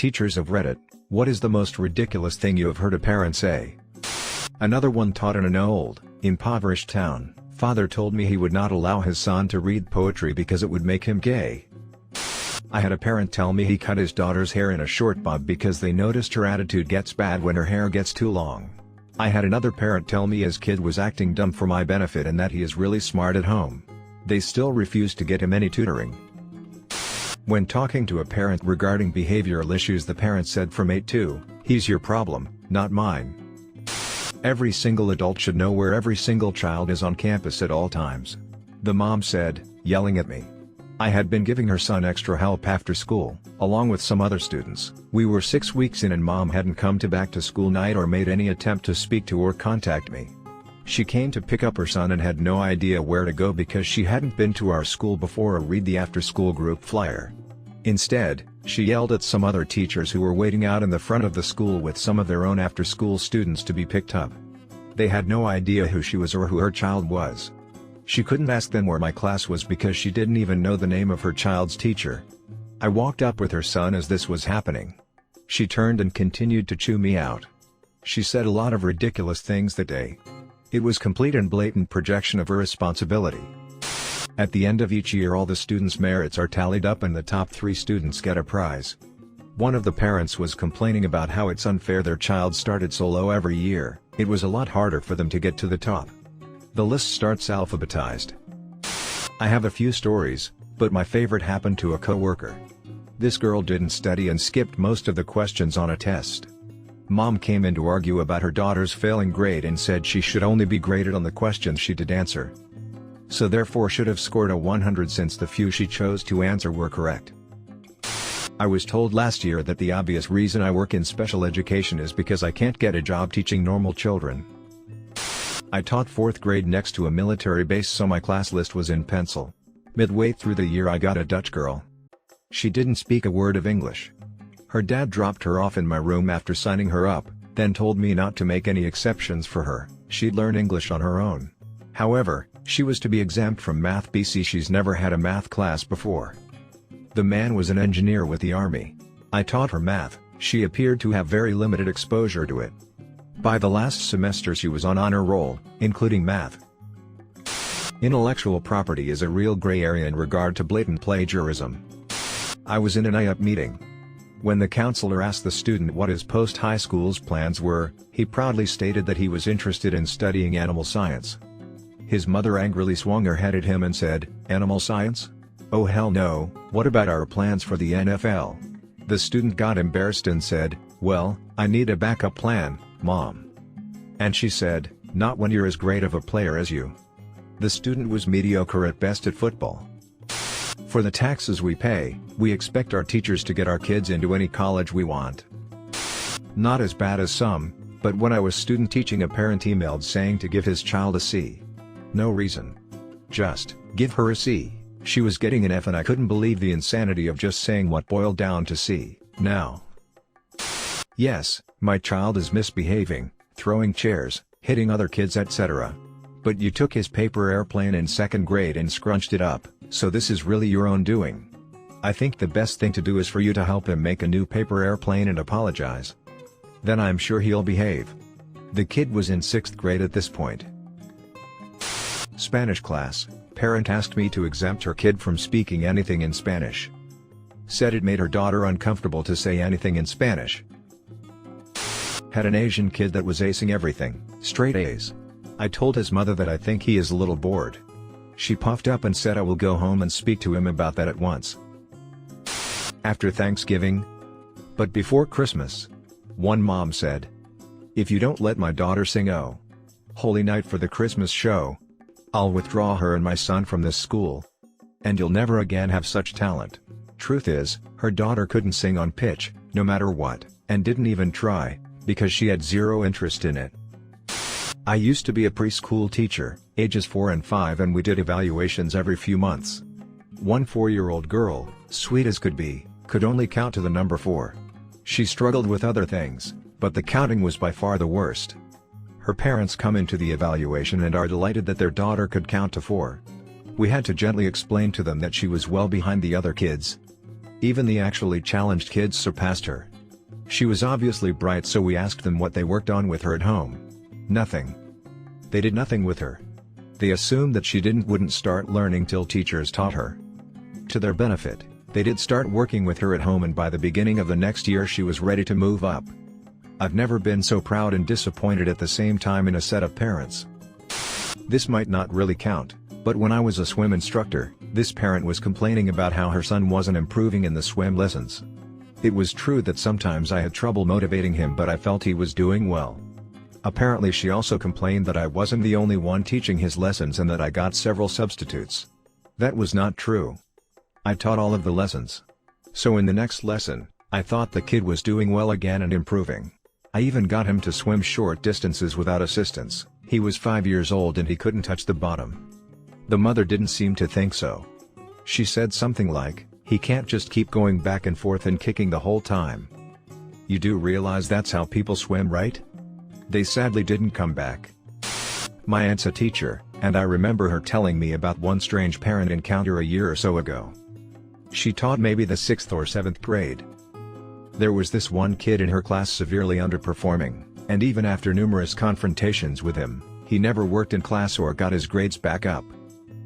Teachers of Reddit, what is the most ridiculous thing you have heard a parent say? Another one taught in an old, impoverished town. Father told me he would not allow his son to read poetry because it would make him gay. I had a parent tell me he cut his daughter's hair in a short bob because they noticed her attitude gets bad when her hair gets too long. I had another parent tell me his kid was acting dumb for my benefit and that he is really smart at home. They still refused to get him any tutoring. When talking to a parent regarding behavioral issues, the parent said from 8-2, "He's your problem, not mine." Every single adult should know where every single child is on campus at all times. The mom said, yelling at me. I had been giving her son extra help after school, along with some other students. We were 6 weeks in and mom hadn't come to back to school night or made any attempt to speak to or contact me. She came to pick up her son and had no idea where to go because she hadn't been to our school before or read the after-school group flyer. Instead, she yelled at some other teachers who were waiting out in the front of the school with some of their own after-school students to be picked up. They had no idea who she was or who her child was. She couldn't ask them where my class was because she didn't even know the name of her child's teacher. I walked up with her son as this was happening. She turned and continued to chew me out. She said a lot of ridiculous things that day. It was complete and blatant projection of irresponsibility. At the end of each year, all the students' merits are tallied up and the top 3 students get a prize. One of the parents was complaining about how it's unfair their child started so low every year. It was a lot harder for them to get to the top. The list starts alphabetized. I have a few stories, but my favorite happened to a coworker. This girl didn't study and skipped most of the questions on a test. Mom came in to argue about her daughter's failing grade and said she should only be graded on the questions she did answer. So therefore should have scored a 100 since the few she chose to answer were correct. I was told last year that the obvious reason I work in special education is because I can't get a job teaching normal children. I taught 4th grade next to a military base, so my class list was in pencil. Midway through the year I got a Dutch girl. She didn't speak a word of English. Her dad dropped her off in my room after signing her up, then told me not to make any exceptions for her. She'd learn English on her own. However, she was to be exempt from math BC. She's never had a math class before. The man was an engineer with the army. I taught her math. She appeared to have very limited exposure to it. By the last semester she was on honor roll, including math. Intellectual property is a real gray area in regard to blatant plagiarism. I was in an IUP meeting. When the counselor asked the student what his post-high school's plans were, he proudly stated that he was interested in studying animal science. His mother angrily swung her head at him and said, "Animal science? Oh hell no, what about our plans for the NFL?" The student got embarrassed and said, "Well, I need a backup plan, Mom." And she said, "Not when you're as great of a player as you." The student was mediocre at best at football. For the taxes we pay, we expect our teachers to get our kids into any college we want. Not as bad as some, but when I was student teaching, a parent emailed saying to give his child a C. No reason. Just, give her a C. She was getting an F and I couldn't believe the insanity of just saying what boiled down to C. Now. Yes, my child is misbehaving, throwing chairs, hitting other kids, etc. But you took his paper airplane in 2nd grade and scrunched it up, so this is really your own doing. I think the best thing to do is for you to help him make a new paper airplane and apologize. Then I'm sure he'll behave. The kid was in 6th grade at this point. Spanish class, parent asked me to exempt her kid from speaking anything in Spanish. Said it made her daughter uncomfortable to say anything in Spanish. Had an Asian kid that was acing everything, straight A's. I told his mother that I think he is a little bored. She puffed up and said I will go home and speak to him about that at once. After Thanksgiving, but before Christmas, one mom said, "If you don't let my daughter sing Oh Holy Night for the Christmas show, I'll withdraw her and my son from this school. And you'll never again have such talent." Truth is, her daughter couldn't sing on pitch, no matter what, and didn't even try, because she had zero interest in it. I used to be a preschool teacher, ages 4 and 5, and we did evaluations every few months. One 4-year-old girl, sweet as could be, could only count to the number 4. She struggled with other things, but the counting was by far the worst. Her parents come into the evaluation and are delighted that their daughter could count to 4. We had to gently explain to them that she was well behind the other kids. Even the actually challenged kids surpassed her. She was obviously bright, so we asked them what they worked on with her at home. Nothing. They did nothing with her. They assumed that she wouldn't start learning till teachers taught her. To their benefit, they did start working with her at home, and by the beginning of the next year she was ready to move up. I've never been so proud and disappointed at the same time in a set of parents. This might not really count, but when I was a swim instructor, this parent was complaining about how her son wasn't improving in the swim lessons. It was true that sometimes I had trouble motivating him, but I felt he was doing well. Apparently she also complained that I wasn't the only one teaching his lessons and that I got several substitutes. That was not true. I taught all of the lessons. So in the next lesson, I thought the kid was doing well again and improving. I even got him to swim short distances without assistance. He was 5 years old and he couldn't touch the bottom. The mother didn't seem to think so. She said something like, "He can't just keep going back and forth and kicking the whole time." You do realize that's how people swim, right? They sadly didn't come back. My aunt's a teacher, and I remember her telling me about one strange parent encounter a year or so ago. She taught maybe the 6th or 7th grade. There was this one kid in her class severely underperforming, and even after numerous confrontations with him, he never worked in class or got his grades back up.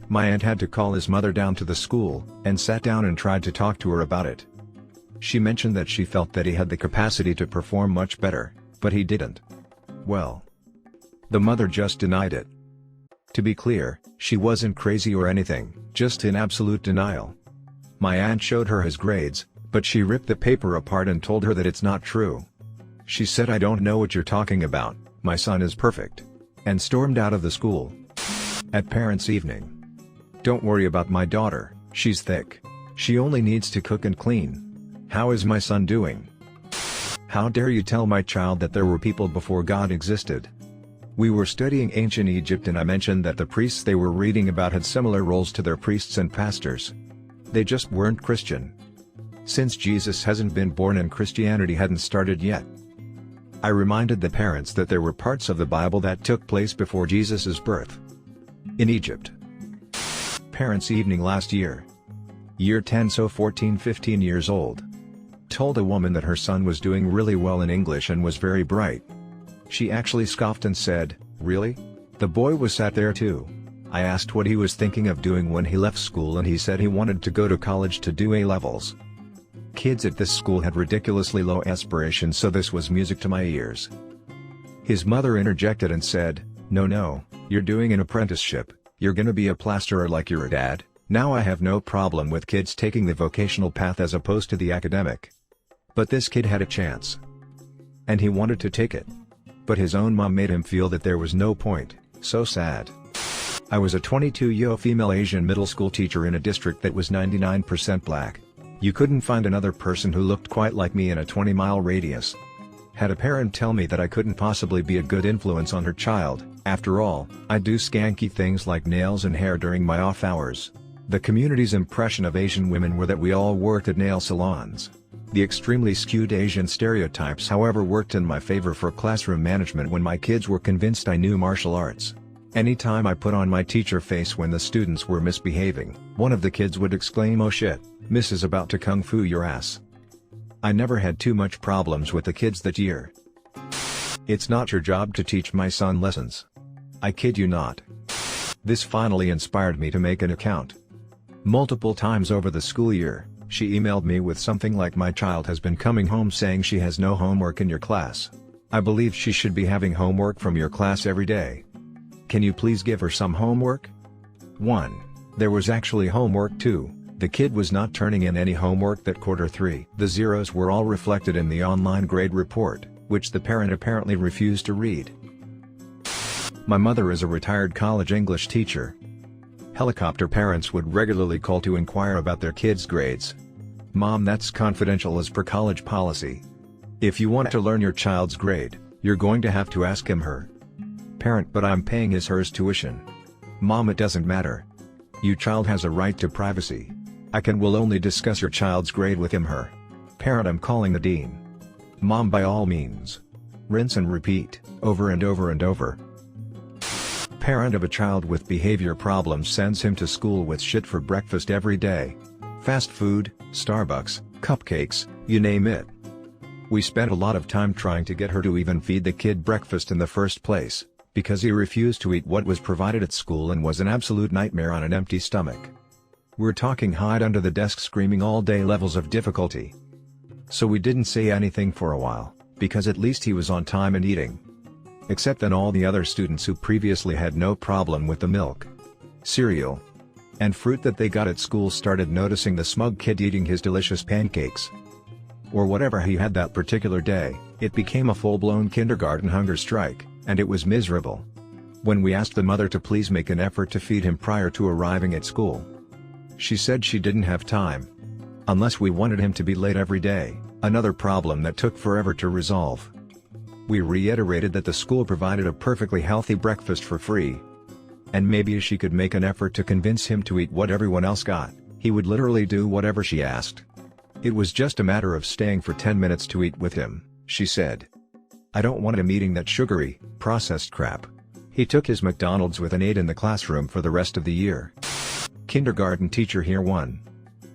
My aunt had to call his mother down to the school, and sat down and tried to talk to her about it. She mentioned that she felt that he had the capacity to perform much better, but he didn't. Well, the mother just denied it. To be clear, she wasn't crazy or anything, just in absolute denial. My aunt showed her his grades, but she ripped the paper apart and told her that it's not true. She said, "I don't know what you're talking about, my son is perfect," and stormed out of the school. At parents' evening. "Don't worry about my daughter, she's thick. She only needs to cook and clean. How is my son doing? How dare you tell my child that there were people before God existed?" We were studying ancient Egypt and I mentioned that the priests they were reading about had similar roles to their priests and pastors. They just weren't Christian. Since Jesus hasn't been born and Christianity hadn't started yet. I reminded the parents that there were parts of the Bible that took place before Jesus' birth. In Egypt. Parents' evening last year. Year 10, so 14-15 years old. Told a woman that her son was doing really well in English and was very bright. She actually scoffed and said, "Really? The boy was sat there too." I asked what he was thinking of doing when he left school and he said he wanted to go to college to do A-levels. Kids at this school had ridiculously low aspirations, so this was music to my ears. His mother interjected and said, No, you're doing an apprenticeship, you're gonna be a plasterer like your dad." Now I have no problem with kids taking the vocational path as opposed to the academic. But this kid had a chance. And he wanted to take it. But his own mom made him feel that there was no point. So sad. I was a 22-year-old female Asian middle school teacher in a district that was 99% black. You couldn't find another person who looked quite like me in a 20-mile radius. Had a parent tell me that I couldn't possibly be a good influence on her child. After all, I do skanky things like nails and hair during my off hours. The community's impression of Asian women were that we all worked at nail salons. The extremely skewed Asian stereotypes, however, worked in my favor for classroom management when my kids were convinced I knew martial arts. Anytime I put on my teacher face when the students were misbehaving, one of the kids would exclaim, "Oh shit, Miss is about to kung fu your ass." I never had too much problems with the kids that year. It's not your job to teach my son lessons. I kid you not. This finally inspired me to make an account. Multiple times over the school year, she emailed me with something like, "My child has been coming home saying she has no homework in your class. I believe she should be having homework from your class every day. Can you please give her some homework?" 1. There was actually homework. 2. The kid was not turning in any homework that quarter. 3. The zeros were all reflected in the online grade report, which the parent apparently refused to read. My mother is a retired college English teacher. Helicopter parents would regularly call to inquire about their kids' grades. "Mom, that's confidential as per college policy. If you want to learn your child's grade, you're going to have to ask him/her." Parent: "But I'm paying his/hers tuition." "Mom, it doesn't matter. Your child has a right to privacy. I will only discuss your child's grade with him/her." Parent: "I'm calling the dean." Mom: "By all means. Rinse and repeat, over and over and over." Parent of a child with behavior problems sends him to school with shit for breakfast every day. Fast food, Starbucks, cupcakes, you name it. We spent a lot of time trying to get her to even feed the kid breakfast in the first place, because he refused to eat what was provided at school and was an absolute nightmare on an empty stomach. We're talking hide under the desk screaming all day levels of difficulty. So we didn't say anything for a while, because at least he was on time and eating. Except then all the other students who previously had no problem with the milk, cereal, and fruit that they got at school started noticing the smug kid eating his delicious pancakes. Or whatever he had that particular day. It became a full-blown kindergarten hunger strike, and it was miserable. When we asked the mother to please make an effort to feed him prior to arriving at school, she said she didn't have time. Unless we wanted him to be late every day, another problem that took forever to resolve. We reiterated that the school provided a perfectly healthy breakfast for free. And maybe she could make an effort to convince him to eat what everyone else got, he would literally do whatever she asked. It was just a matter of staying for 10 minutes to eat with him, she said. I don't want him eating that sugary, processed crap. He took his McDonald's with an 8 in the classroom for the rest of the year. Kindergarten teacher here 1.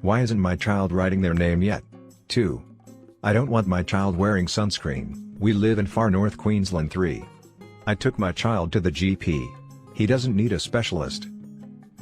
Why isn't my child writing their name yet? 2. I don't want my child wearing sunscreen, we live in far north Queensland. 3. I took my child to the GP. He doesn't need a specialist.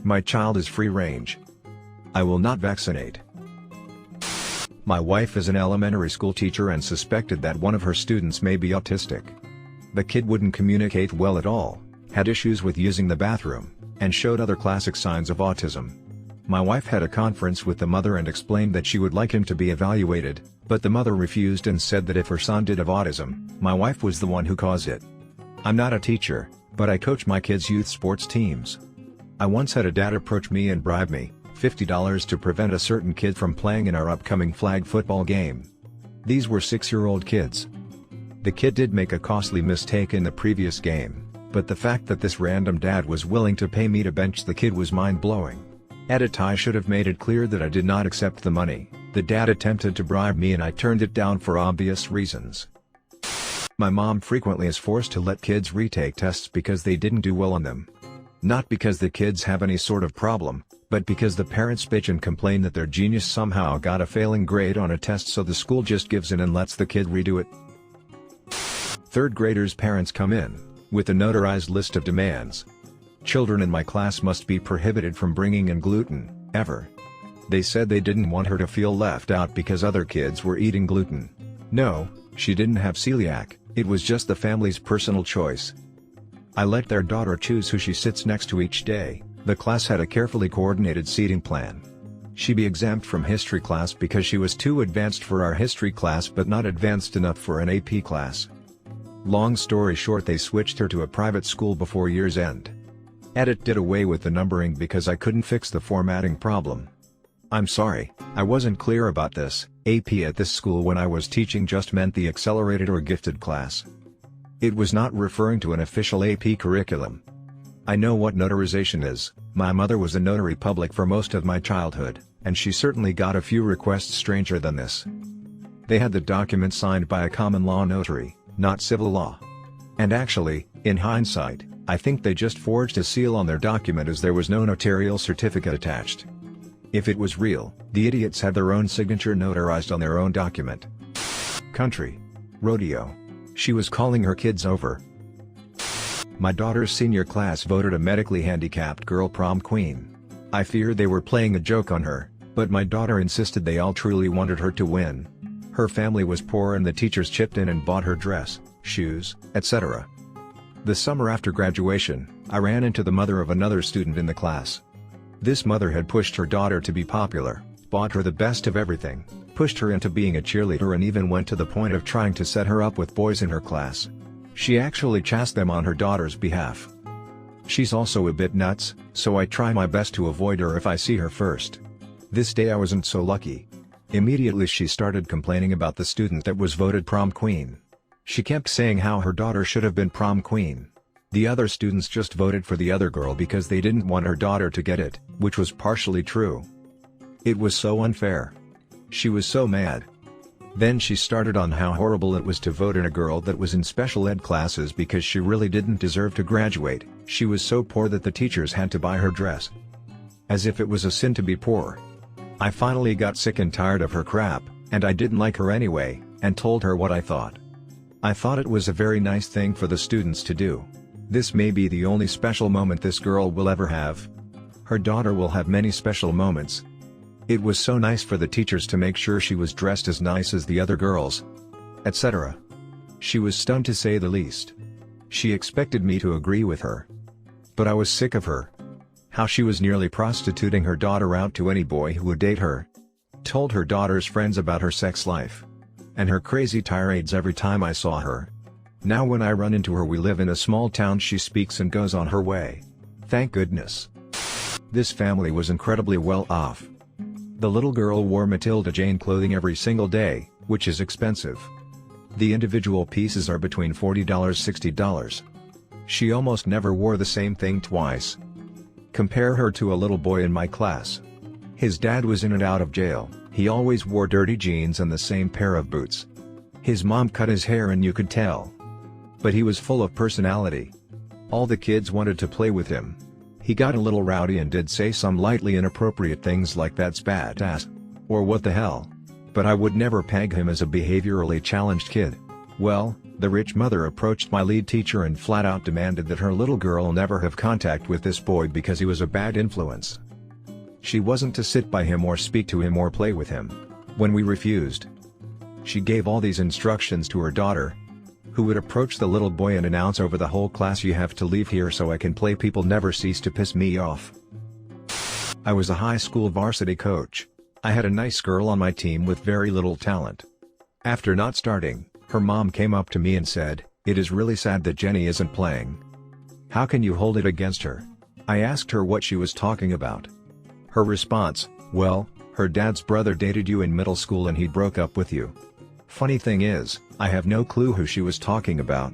My child is free range. I will not vaccinate. My wife is an elementary school teacher and suspected that one of her students may be autistic. The kid wouldn't communicate well at all, had issues with using the bathroom, and showed other classic signs of autism. My wife had a conference with the mother and explained that she would like him to be evaluated, but the mother refused and said that if her son did have autism, my wife was the one who caused it. I'm not a teacher, but I coach my kids' youth sports teams. I once had a dad approach me and bribe me $50 to prevent a certain kid from playing in our upcoming flag football game. These were 6-year-old kids. The kid did make a costly mistake in the previous game, but the fact that this random dad was willing to pay me to bench the kid was mind-blowing. Edit: I should have made it clear that I did not accept the money. The dad attempted to bribe me and I turned it down for obvious reasons. My mom frequently is forced to let kids retake tests because they didn't do well on them. Not because the kids have any sort of problem, but because the parents bitch and complain that their genius somehow got a failing grade on a test, so the school just gives in and lets the kid redo it. 3rd graders' parents come in with a notarized list of demands. Children in my class must be prohibited from bringing in gluten, ever. They said they didn't want her to feel left out because other kids were eating gluten. No, she didn't have celiac, it was just the family's personal choice. I let their daughter choose who she sits next to each day. The class had a carefully coordinated seating plan. She'd be exempt from history class because she was too advanced for our history class but not advanced enough for an AP class. Long story short, they switched her to a private school before year's end. Edit: did away with the numbering because I couldn't fix the formatting problem. I'm sorry, I wasn't clear about this. AP at this school when I was teaching just meant the accelerated or gifted class. It was not referring to an official AP curriculum. I know what notarization is. My mother was a notary public for most of my childhood, and she certainly got a few requests stranger than this. They had the document signed by a common law notary, not civil law. And actually, in hindsight, I think they just forged a seal on their document as there was no notarial certificate attached. If it was real, the idiots had their own signature notarized on their own document. Country. Rodeo. She was calling her kids over. My daughter's senior class voted a medically handicapped girl prom queen. I feared they were playing a joke on her, but my daughter insisted they all truly wanted her to win. Her family was poor and the teachers chipped in and bought her dress, shoes, etc. The summer after graduation, I ran into the mother of another student in the class. This mother had pushed her daughter to be popular, bought her the best of everything, pushed her into being a cheerleader and even went to the point of trying to set her up with boys in her class. She actually chastised them on her daughter's behalf. She's also a bit nuts, so I try my best to avoid her if I see her first. This day I wasn't so lucky. Immediately she started complaining about the student that was voted prom queen. She kept saying how her daughter should have been prom queen. The other students just voted for the other girl because they didn't want her daughter to get it, which was partially true. It was so unfair. She was so mad. Then she started on how horrible it was to vote in a girl that was in special ed classes because she really didn't deserve to graduate. She was so poor that the teachers had to buy her dress. As if it was a sin to be poor. I finally got sick and tired of her crap, and I didn't like her anyway, and told her what I thought. I thought it was a very nice thing for the students to do. This may be the only special moment this girl will ever have. Her daughter will have many special moments. It was so nice for the teachers to make sure she was dressed as nice as the other girls, etc. She was stunned to say the least. She expected me to agree with her. But I was sick of her. How she was nearly prostituting her daughter out to any boy who would date her. Told her daughter's friends about her sex life. And her crazy tirades every time I saw her. Now when I run into her, we live in a small town, she speaks and goes on her way. Thank goodness. This family was incredibly well off. The little girl wore Matilda Jane clothing every single day, which is expensive. The individual pieces are between $40–$60. She almost never wore the same thing twice. Compare her to a little boy in my class. His dad was in and out of jail, he always wore dirty jeans and the same pair of boots. His mom cut his hair and you could tell. But he was full of personality. All the kids wanted to play with him. He got a little rowdy and did say some lightly inappropriate things like "that's badass," or "what the hell." But I would never peg him as a behaviorally challenged kid. Well, the rich mother approached my lead teacher and flat out demanded that her little girl never have contact with this boy because he was a bad influence. She wasn't to sit by him or speak to him or play with him. When we refused, she gave all these instructions to her daughter, who would approach the little boy and announce over the whole class, "You have to leave here so I can play." People never cease to piss me off. I was a high school varsity coach. I had a nice girl on my team with very little talent. After not starting, her mom came up to me and said, "It is really sad that Jenny isn't playing. How can you hold it against her?" I asked her what she was talking about. Her response, "Well, her dad's brother dated you in middle school and he broke up with you." Funny thing is, I have no clue who she was talking about.